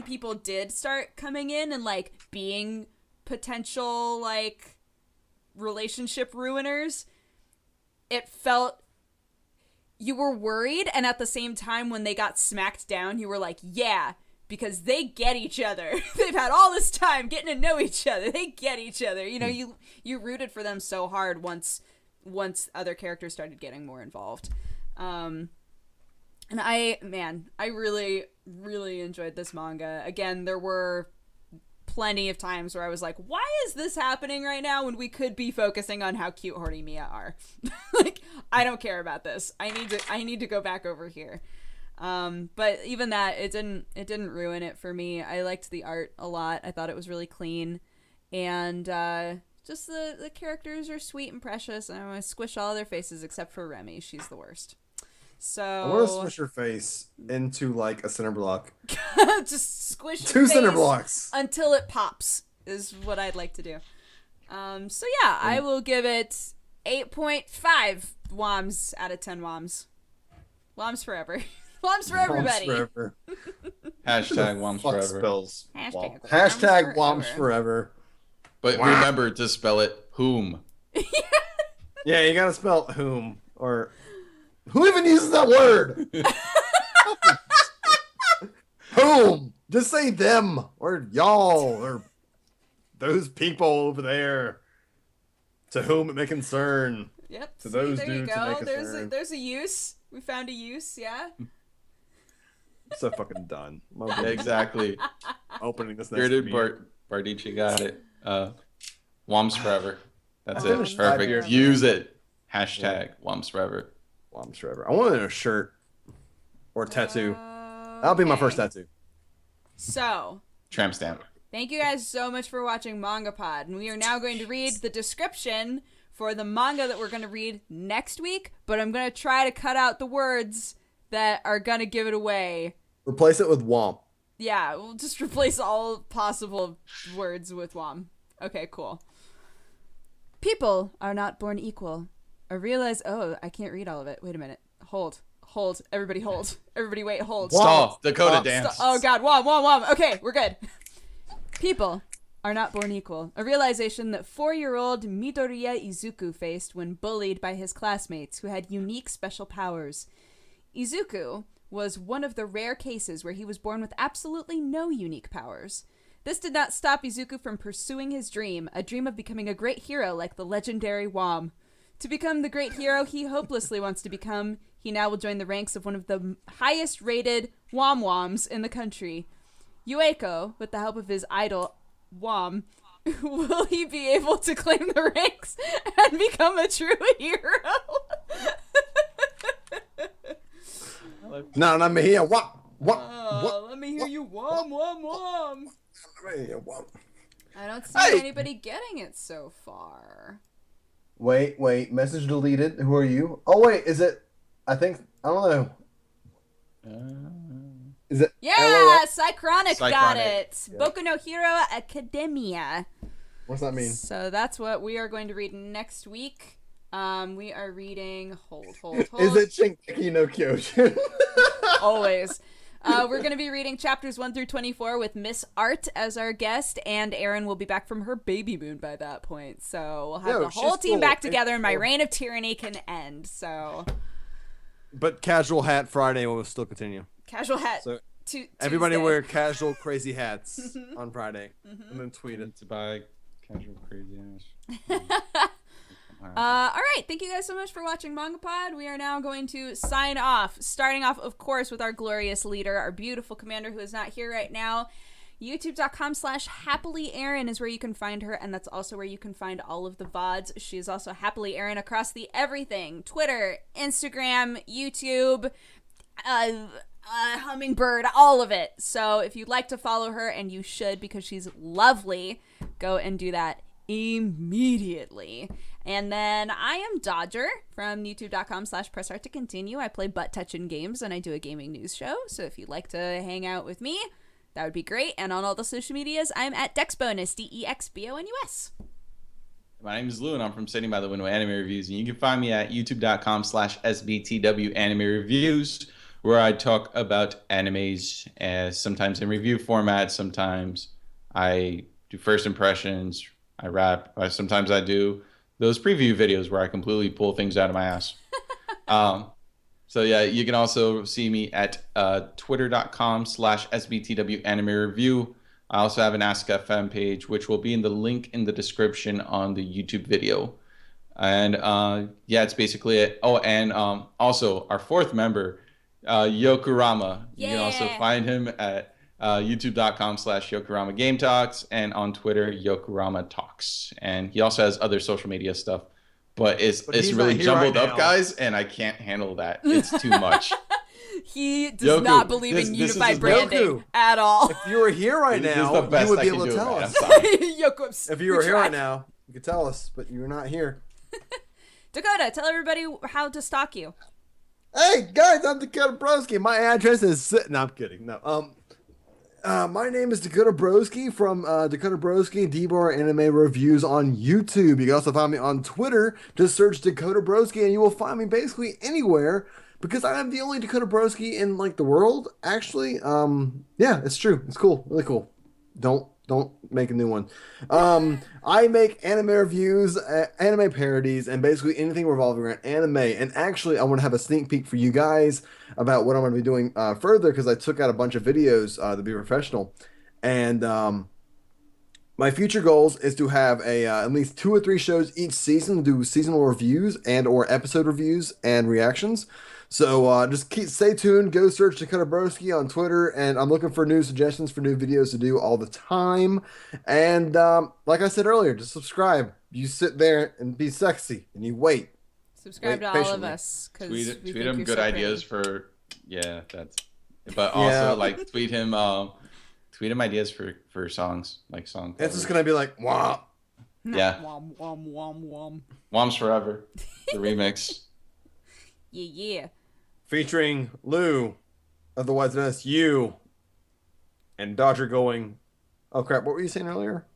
people did start coming in and like being potential like relationship ruiners, it felt you were worried, and at the same time when they got smacked down, you were like, yeah, because they get each other. They've had all this time getting to know each other. They get each other. You know, you rooted for them so hard once other characters started getting more involved. And I really, really enjoyed this manga. Again, there were plenty of times where I was like, why is this happening right now when we could be focusing on how cute Horimiya are? Like, I don't care about this. I need to go back over here. But even that, it didn't ruin it for me. I liked the art a lot. I thought it was really clean, and just the characters are sweet and precious, and I want to squish all their faces except for Remy. She's the worst. So I want to squish her face into like a cinder block. just squish her Two face cinder blocks until it pops is what I'd like to do. So yeah, I will give it 8.5 WOMs out of 10 WOMs. WOMs forever. WOMs for everybody. WOMs forever. Hashtag WOMs Fuck forever. spells. Hashtag WOMs Hashtag WOMs forever. forever. But remember to spell it whom. Yeah, you gotta spell whom, or who even uses that word? Whom? Just say them or y'all or those people over there to whom it may concern. Yep. To those there you dudes it go. may concern. There's a use. We found a use. Yeah. So fucking done. Yeah, exactly. Opening this next Bearded video. Bardici got it. WOMs forever. That's Oh, it. Perfect. beard. Use it. Hashtag WOMs forever. WOMs forever. I wanted a shirt or a tattoo. That'll be my first tattoo. So, Tramp stamp. thank you guys so much for watching MangaPod, and we are now going to read the description for the manga that we're going to read next week, but I'm going to try to cut out the words that are going to give it away. Replace it with womp. Yeah, we'll just replace all possible words with WOM. Okay, cool. People are not born equal. I realize... Oh, I can't read all of it. Wait a minute. Hold. Everybody hold. Everybody wait, hold. Stop. Dakota Stop. dance. Oh god, WOM. Okay, we're good. People are not born equal. A realization that 4-year-old Midoriya Izuku faced when bullied by his classmates who had unique special powers. Izuku was one of the rare cases where he was born with absolutely no unique powers. This did not stop Izuku from pursuing his dream, a dream of becoming a great hero like the legendary WOM. To become the great hero he hopelessly wants to become, he now will join the ranks of one of the highest rated WOMs in the country. Yueko, with the help of his idol, WOM, will he be able to claim the ranks and become a true hero? No, not me here. What? Let me hear you WOM. What? I don't see Hey! anybody getting it so far. Wait. Message deleted. Who are you? Oh, wait. Is it... I don't know. Is Is it? Yeah, LOL? Cychronic got Cychronic. it. Yeah. Boku no Hero Academia. What's that mean? So that's what we are going to read next week. We are reading. Hold. Is it Shingeki no Kyojin? Always. We're going to be reading chapters 1 through 24 with Miss Art as our guest, and Erin will be back from her baby moon by that point. So we'll have the whole team back together, and my reign of tyranny can end. So, But Casual Hat Friday will still continue. casual hat. So Tuesday. everybody wear casual crazy hats on Friday, and then tweet it. To buy casual crazy ass. All right. Thank you guys so much for watching MangaPod. We are now going to sign off, starting off, of course, with our glorious leader, our beautiful commander who is not here right now. YouTube.com/HappiLeeErin is where you can find her, and that's also where you can find all of the VODs. She is also HappiLeeErin across the everything: Twitter, Instagram, YouTube, Hummingbird, all of it. So if you'd like to follow her, and you should because she's lovely, go and do that immediately. And then I am Dodger from youtube.com/pressstart to continue. I play butt-touching games, and I do a gaming news show. So if you'd like to hang out with me, that would be great. And on all the social medias, I'm at DexBonus, DEXBONUS. My name is Lou, and I'm from Sitting by the Window Anime Reviews, and you can find me at youtube.com/SBTW Anime Reviews, where I talk about animes, sometimes in review format, sometimes I do first impressions, I rap, sometimes I do those preview videos where I completely pull things out of my ass. So yeah, you can also see me at twitter.com/SBTW Anime Review. I also have an Ask FM page, which will be in the link in the description on the YouTube video. And yeah, it's basically it. Oh, and also our fourth member, Yokurama. You can also find him at youtube.com/Yokurama Game Talks, and on Twitter, Yokurama Talks. And he also has other social media stuff, but it's he's really not here jumbled right up, now. guys, and I can't handle that. It's too much. He does not believe in this is unified his branding Goku. at all. If you were here right This is now, the you best would I be can able to do, tell man. us. I'm sorry. Yokups. If you were here right now, you could tell us, but you're not here. Dakota, tell everybody how to stalk you. Hey guys, I'm DakotaBroskie. My address is. No, I'm kidding. No. My name is DakotaBroskie from DakotaBroskie D-Bar Anime Reviews on YouTube. You can also find me on Twitter. Just search DakotaBroskie and you will find me basically anywhere because I am the only DakotaBroskie in like the world. Actually, yeah, it's true. It's cool. Really cool. Don't make a new one. I make anime reviews, anime parodies, and basically anything revolving around anime. And actually, I want to have a sneak peek for you guys about what I'm going to be doing further because I took out a bunch of videos to be professional. And my future goals is to have at least 2 or 3 shows each season, do seasonal reviews and or episode reviews and reactions. So just stay tuned. Go search DakotaBroskie on Twitter, and I'm looking for new suggestions for new videos to do all the time. And like I said earlier, just subscribe. You sit there and be sexy, and you wait. Subscribe to all of us. Tweet him good ideas for that's. But also like tweet him ideas for songs like song. It's just gonna be like wah. Yeah. Wom, wom, wom, wom. Wom's Forever, the remix. Yeah. Featuring Lou, otherwise known as you, and Dodger going. Oh crap! What were you saying earlier?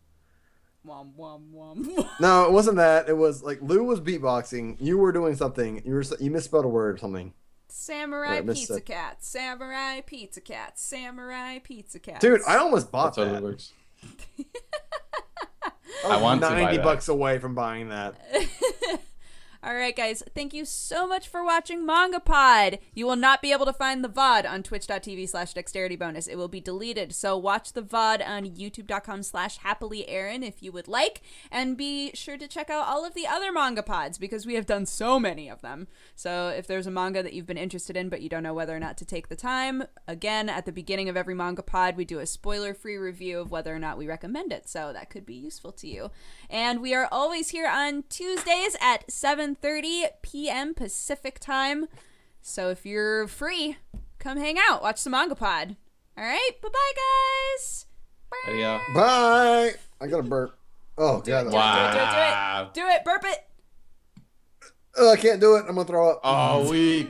Wom, wom, wom. No, it wasn't that. It was like Lou was beatboxing. You were doing something. You misspelled a word or something. Samurai Yeah, pizza missed it. cat. Samurai pizza cat. Samurai pizza cat. Dude, I almost bought That's how that. it works. I was want to buy 90 that. bucks away from buying that. All right, guys. Thank you so much for watching MangaPod. You will not be able to find the VOD on twitch.tv/dexteritybonus. It will be deleted. So watch the VOD on youtube.com/HappiLeeErin if you would like. And be sure to check out all of the other MangaPods because we have done so many of them. So if there's a manga that you've been interested in but you don't know whether or not to take the time, again, at the beginning of every MangaPod, we do a spoiler-free review of whether or not we recommend it. So that could be useful to you. And we are always here on Tuesdays at 7:30 p.m. Pacific time. So if you're free, come hang out, watch the MangaPod. All right, bye-bye, guys. Yeah. Bye. I got a burp. Oh, Do God. it, Wow. do it, burp it. I can't do it. I'm going to throw up. Oh, weak.